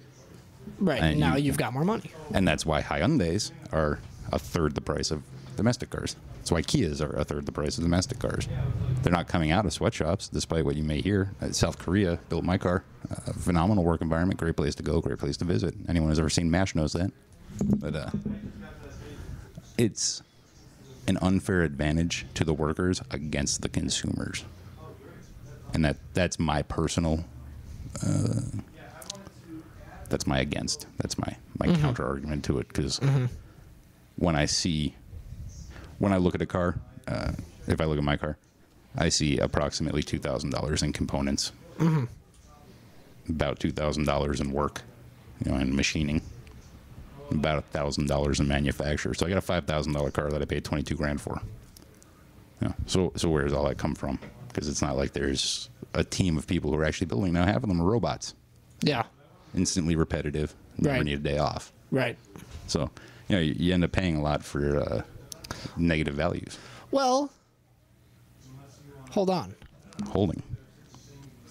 Right. And now you've got more money. And that's why Hyundais are a third the price of domestic cars. That's why Kias are a third the price of domestic cars. They're not coming out of sweatshops, despite what you may hear. South Korea built my car. Phenomenal work environment, great place to go, great place to visit. Anyone who's ever seen MASH knows that. But it's an unfair advantage to the workers against the consumers. And that's my personal... that's my against. That's my counter argument to it. Because when I look at a car, if I look at my car, I see approximately $2,000 in components, about $2,000 in work, and machining, about $1,000 in manufacture. So I got a $5,000 car that I paid $22,000 for. So where does all that come from? Because it's not like there's a team of people who are actually building. Now half of them are robots. Yeah. Instantly repetitive. Never need a day off. Right. So you end up paying a lot for negative values. Well, hold on. Holding.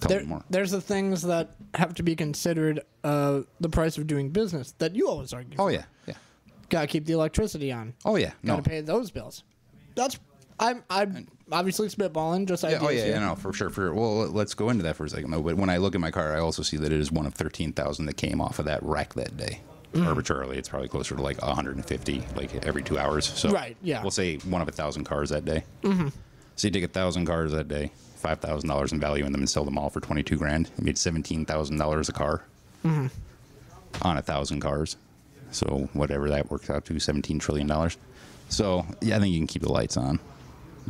Tell me more. There's the things that have to be considered the price of doing business that you always argue for. Oh, yeah. Yeah. Got to keep the electricity on. Oh, yeah. Got to pay those bills. I'm obviously spitballing, just ideas. Oh, yeah, no, for sure. Well, let's go into that for a second, though. But when I look at my car, I also see that it is one of 13,000 that came off of that wreck that day. Arbitrarily, it's probably closer to like 150, like every 2 hours. So right, yeah. We'll say one of 1,000 cars that day. So you take 1,000 cars that day, $5,000 in value in them, and sell them all for $22,000. You made $17,000 a car on 1,000 cars. So whatever that works out to, $17 trillion. So yeah, I think you can keep the lights on.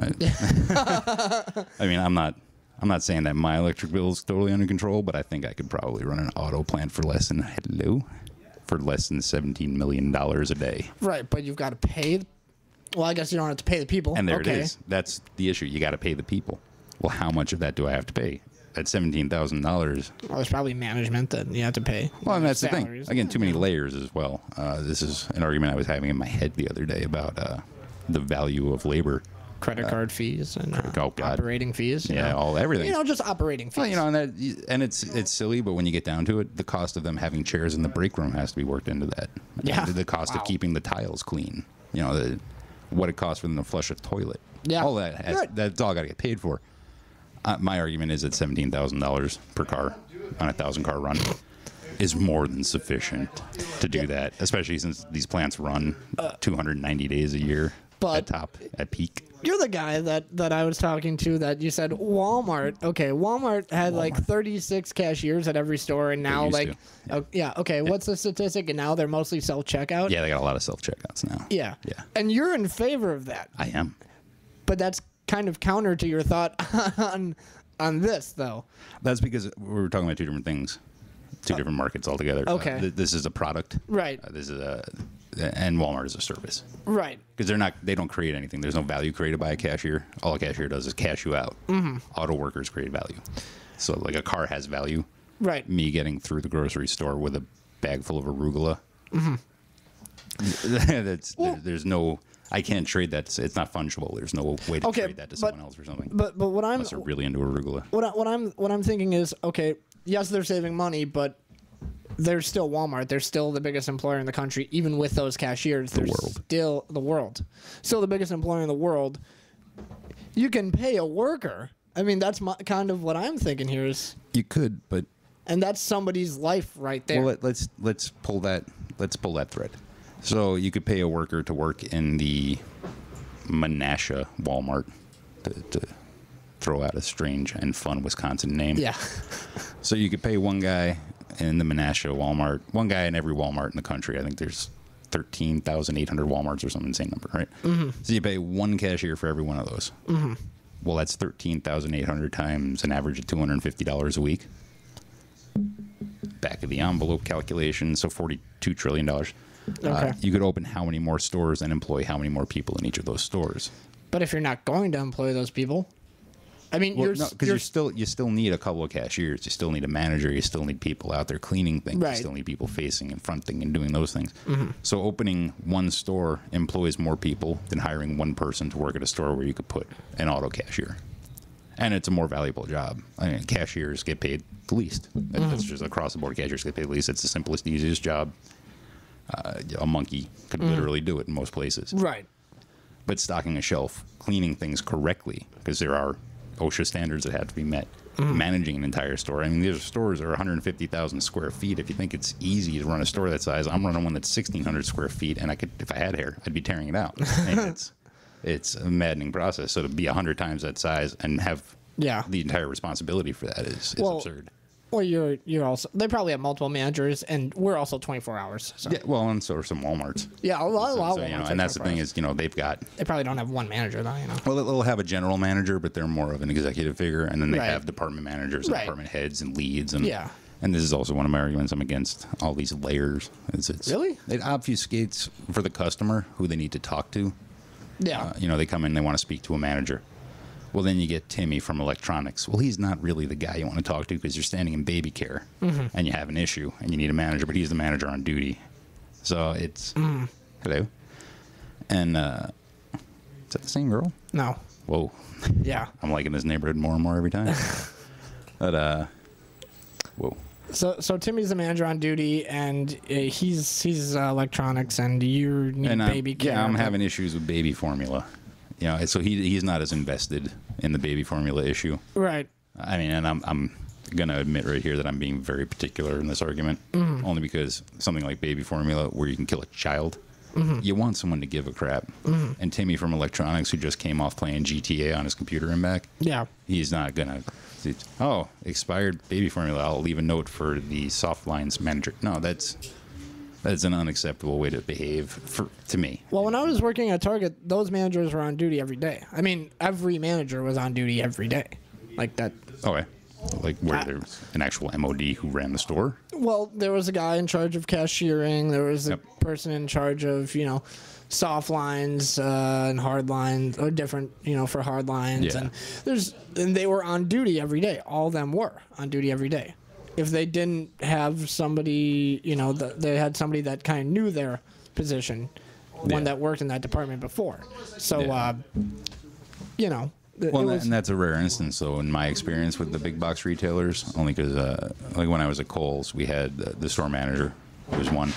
I mean, I'm not saying that my electric bill is totally under control, but I think I could probably run an auto plant for less than $17 million a day. Right, but you've got to pay. Well, I guess you don't have to pay the people. And there it is. That's the issue. You got to pay the people. Well, how much of that do I have to pay? At $17,000. Well, there's probably management that you have to pay. Well, and that's salaries. The thing. Again, too many layers as well. This is an argument I was having in my head the other day about the value of labor. Credit card fees and operating fees. Yeah, everything. Just operating fees. Well, and it's silly, but when you get down to it, the cost of them having chairs in the break room has to be worked into that. Yeah. The cost of keeping the tiles clean. What it costs for them to flush a toilet. Yeah. All that's all got to get paid for. My argument is that $17,000 per car on a 1,000-car run is more than sufficient to do that, especially since these plants run 290 days a year at peak. You're the guy that I was talking to that you said Walmart. Okay, Walmart had like 36 cashiers at every store, and now what's the statistic? And now they're mostly self-checkout? Yeah, they got a lot of self-checkouts now. Yeah. And you're in favor of that. I am. But that's kind of counter to your thought on this, though. That's because we were talking about two different things, two different markets altogether. Okay. This is a product. Right. And Walmart is a service. Right. Because they don't create anything. There's no value created by a cashier. All a cashier does is cash you out. Auto workers create value. So like a car has value. Right. Me getting through the grocery store with a bag full of arugula. There's no... I can't trade that. It's not fungible. There's no way to trade that to someone else or something. But what I'm... Unless they're really into arugula. What I'm thinking is, okay, yes, they're saving money, but they're still Walmart. They're still the biggest employer in the country, even with those cashiers. They're still the world. Still the biggest employer in the world. You can pay a worker. I mean, that's kind of what I'm thinking here is... You could, but... and that's somebody's life right there. Well, let's pull that thread. So you could pay a worker to work in the Menasha Walmart, to throw out a strange and fun Wisconsin name. Yeah. So you could pay one guy in the Menasha Walmart, one guy in every Walmart in the country. I think there's 13,800 Walmarts or some insane number, right? Mm-hmm. So you pay one cashier for every one of those. Mm-hmm. Well, that's 13,800 times an average of $250 a week. Back of the envelope calculation, so $42 trillion. Okay. You could open how many more stores and employ how many more people in each of those stores. But if you're not going to employ those people, I mean, Well, because you still need a couple of cashiers. You still need a manager. You still need people out there cleaning things. Right. You still need people facing and fronting and doing those things. Mm-hmm. So opening one store employs more people than hiring one person to work at a store where you could put an auto cashier. And it's a more valuable job. I mean, cashiers get paid the least. That's just across the board. Cashiers get paid the least. It's the simplest, easiest job. A monkey could literally do it in most places. right. But stocking a shelf, cleaning things correctly, because there are OSHA standards that have to be met, managing an entire store. I mean, these stores are 150,000 square feet. If you think it's easy to run a store that size, I'm running one that's 1,600 square feet, and I could, if I had hair, I'd be tearing it out. And it's a maddening process. So to be 100 times that size and have the entire responsibility for that is absurd. Well, you're also, they probably have multiple managers, and we're also 24 hours. So. Yeah, well, and so are some Walmarts. Yeah, a lot of So, Walmarts. and that's the thing is, they've got. They probably don't have one manager, though, Well, they'll have a general manager, but they're more of an executive figure, and then they Right. have department managers and Right. department heads and leads. And, Yeah. And this is also one of my arguments. I'm against all these layers. Really? It obfuscates for the customer who they need to talk to. Yeah. They come in, they want to speak to a manager. Well, then you get Timmy from electronics. Well, he's not really the guy you want to talk to because you're standing in baby care and you have an issue and you need a manager, but he's the manager on duty. So it's hello. And is that the same girl? No. Whoa. Yeah. I'm liking this neighborhood more and more every time. But whoa. So Timmy's the manager on duty, and he's electronics, and you need baby care. Yeah, I'm having issues with baby formula. So he's not as invested in the baby formula issue. Right. I mean, and I'm gonna admit right here that I'm being very particular in this argument, only because something like baby formula, where you can kill a child, you want someone to give a crap. And Timmy from electronics, who just came off playing GTA on his computer and back, Yeah. he's not gonna. Expired baby formula. I'll leave a note for the soft lines manager. No, that's an unacceptable way to behave to me. Well, when I was working at Target, those managers were on duty every day. I mean, every manager was on duty every day, like that. Okay. Like where there's an actual MOD who ran the store? Well, there was a guy in charge of cashiering. There was a person in charge of, soft lines and hard lines, or different, for hard lines. Yeah. And they were on duty every day. All of them were on duty every day. If they didn't have somebody, they had somebody that kind of knew their position, one that worked in that department before. So, and that's a rare instance, though, in my experience with the big box retailers, only because, like when I was at Kohl's, we had the store manager, who was one.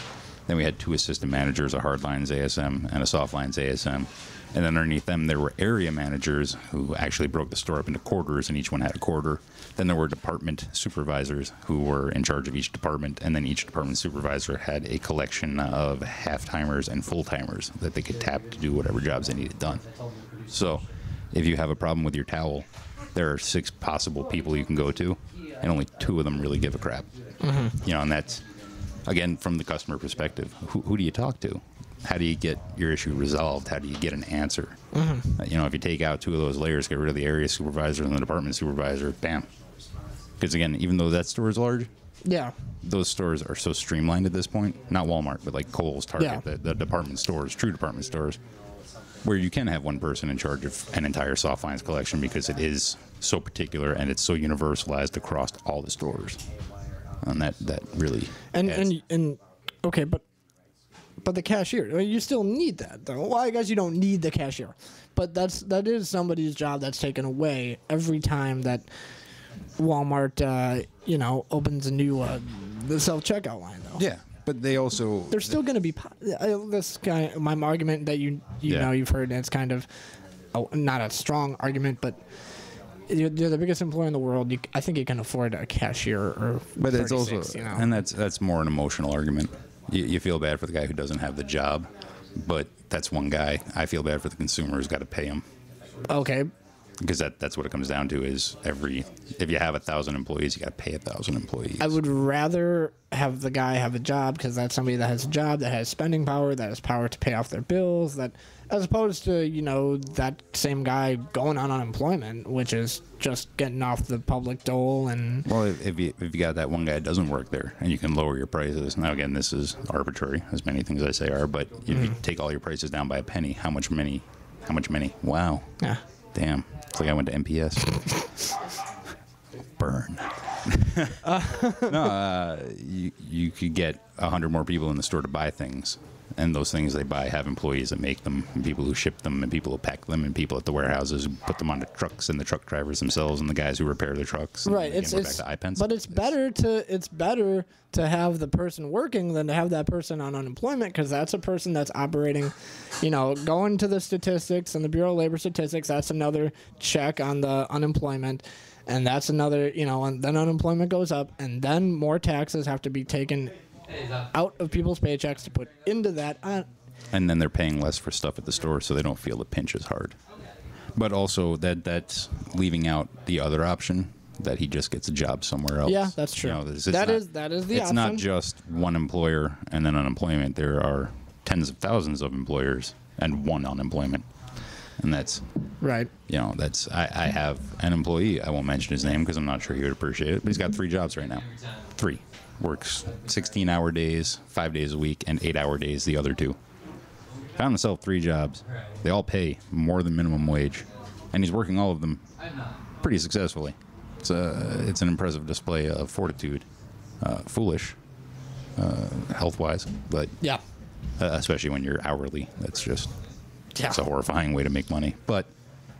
Then we had two assistant managers, a hard lines ASM and a soft lines ASM. And then underneath them, there were area managers who actually broke the store up into quarters, and each one had a quarter. Then there were department supervisors who were in charge of each department, and then each department supervisor had a collection of half-timers and full-timers that they could tap to do whatever jobs they needed done. So if you have a problem with your towel, there are 6 possible people you can go to, and only 2 of them really give a crap. And that's, again, from the customer perspective. Who do you talk to? How do you get your issue resolved? How do you get an answer? If you take out 2 of those layers, get rid of the area supervisor and the department supervisor, bam. Because again, even though that store is large, those stores are so streamlined at this point. Not Walmart, but like Kohl's, Target, the department stores, true department stores, where you can have one person in charge of an entire soft lines collection because it is so particular and it's so universalized across all the stores. And that really and okay, but the cashier, you still need that, though. Well, I guess you don't need the cashier, but that is somebody's job that's taken away every time that Walmart, opens a new the self-checkout line, though. Yeah, but they're still going to be this kind of my argument that you've heard, and it's kind of not a strong argument, but you're the biggest employer in the world. I think you can afford a cashier or. But it's also, 36, you know? and that's more an emotional argument. You feel bad for the guy who doesn't have the job, but that's one guy. I feel bad for the consumer who's got to pay him. Okay. Because that's what it comes down to is if you have 1,000 employees, you got to pay 1,000 employees. I would rather have the guy have a job because that's somebody that has a job, that has spending power, that has power to pay off their bills, that as opposed to, that same guy going on unemployment, which is just getting off the public dole. And well, if you got that one guy that doesn't work there and you can lower your prices. Now, again, this is arbitrary, as many things I say are, but if you take all your prices down by a penny, how much money? Wow. Yeah. Damn. It's like I went to MPS. Burn. No, you could get 100 more people in the store to buy things. And those things they buy have employees that make them, and people who ship them, and people who pack them, and people at the warehouses who put them onto trucks, and the truck drivers themselves, and the guys who repair the trucks. Right. Again, we're back to iPens. But it's better to have the person working than to have that person on unemployment, because that's a person that's operating, going to the statistics and the Bureau of Labor Statistics. That's another check on the unemployment. And that's another, and then unemployment goes up, and then more taxes have to be taken out of people's paychecks to put into that. And then they're paying less for stuff at the store, so they don't feel the pinch as hard. But also that's leaving out the other option, that he just gets a job somewhere else. Yeah, that's true. That is the option. It's not just one employer and then unemployment. There are tens of thousands of employers and one unemployment. And that's right. I have an employee. I won't mention his name because I'm not sure he would appreciate it. But he's got 3 jobs right now. 3. Works 16-hour days, 5 days a week, and 8-hour days the other 2. Found himself 3 jobs. They all pay more than minimum wage, and he's working all of them pretty successfully. It's an impressive display of fortitude. Foolish, health-wise, but yeah, especially when you're hourly. That's just yeah. It's a horrifying way to make money. But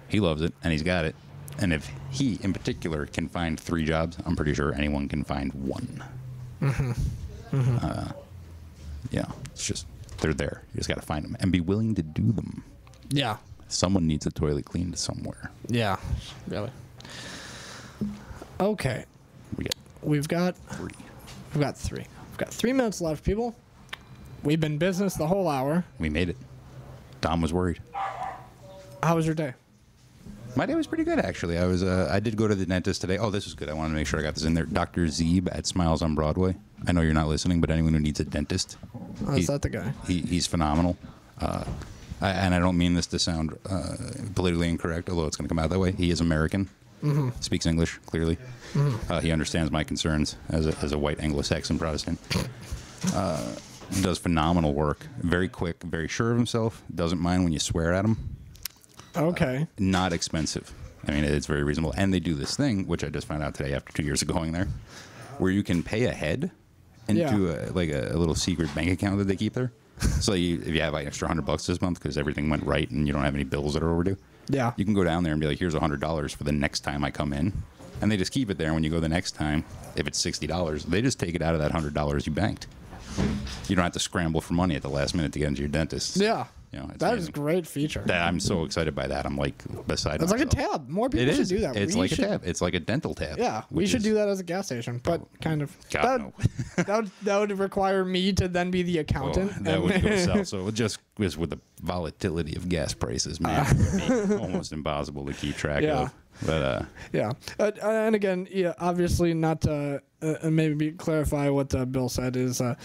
he loves it, and he's got it. And if he, in particular, can find 3 jobs, I'm pretty sure anyone can find 1. Mm-hmm. Mm-hmm. It's just, they're there. You just got to find them and be willing to do them. Yeah. Someone needs a toilet cleaned somewhere. Yeah, really. Okay. We've got 3. We've got 3. We've got 3 minutes left, people. We've been business the whole hour. We made it. Dom was worried. How was your day? My day was pretty good, actually. I did go to the dentist today. Oh, this was good. I wanted to make sure I got this in there. Dr. Zeeb at Smiles on Broadway. I know you're not listening, but anyone who needs a dentist. Oh, is that the guy? He's phenomenal. And I don't mean this to sound politically incorrect, although it's going to come out that way. He is American. Mm-hmm. Speaks English, clearly. Mm-hmm. He understands my concerns as a white Anglo-Saxon Protestant. Does phenomenal work. Very quick, very sure of himself. Doesn't mind when you swear at him. Okay. Not expensive. I mean, it's very reasonable. And they do this thing, which I just found out today after 2 years of going there, where you can pay ahead into a little secret bank account that they keep there. So if you have like extra $100 this month because everything went right and you don't have any bills that are overdue, you can go down there and be like, here's $100 for the next time I come in. And they just keep it there. And when you go the next time, if it's $60, they just take it out of that $100 you banked. You don't have to scramble for money at the last minute to get into your dentist. Yeah. That is a great feature. I'm so excited by that. I'm like beside myself. It's like a tab. More people should do that. It's like a tab. It's like a dental tab. Yeah, we should do that as a gas station, but kind of. God, that would require me to then be the accountant. That would go south. So it just with the volatility of gas prices, man, it would be almost impossible to keep track of. But and again, obviously not to maybe clarify what Bill said is that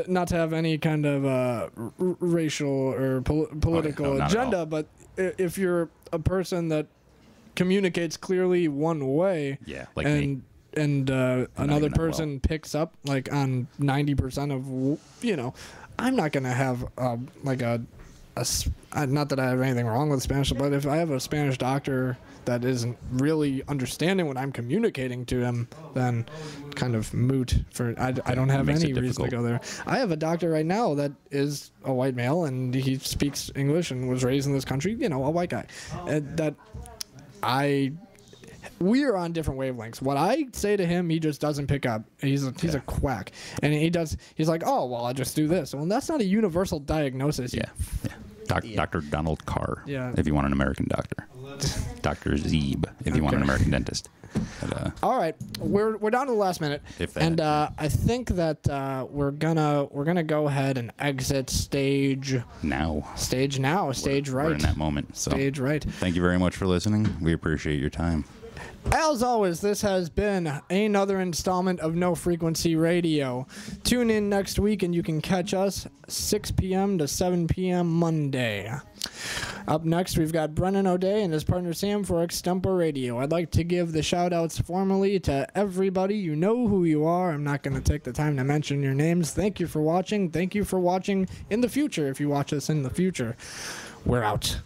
not to have any kind of racial or political agenda, but if you're a person that communicates clearly one way, like and me. And another person picks up like on 90% of I'm not gonna have like a not that I have anything wrong with Spanish, but if I have a Spanish doctor that isn't really understanding what I'm communicating to him, then kind of moot. I don't have any reason to go there. I have a doctor right now that is a white male, and he speaks English and was raised in this country, a white guy. We are on different wavelengths. What I say to him, he just doesn't pick up. He's a quack. And he's like, oh, well, I'll just do this. Well, that's not a universal diagnosis. Dr. Donald Carr, if you want an American doctor. Dr. Zeeb, if you want an American dentist. But, All right, we're down to the last minute, If that. and I think that we're gonna go ahead and exit stage now. Stage right. We're in that moment. So Stage right. thank you very much for listening. We appreciate your time. As always, this has been another installment of No Frequency Radio. Tune in next week and you can catch us 6 p.m. to 7 p.m. Monday. Up next, we've got Brennan O'Day and his partner Sam for Extempo Radio. I'd like to give the shout-outs formally to everybody. You know who you are. I'm not going to take the time to mention your names. Thank you for watching. Thank you for watching in the future. If you watch us in the future, we're out.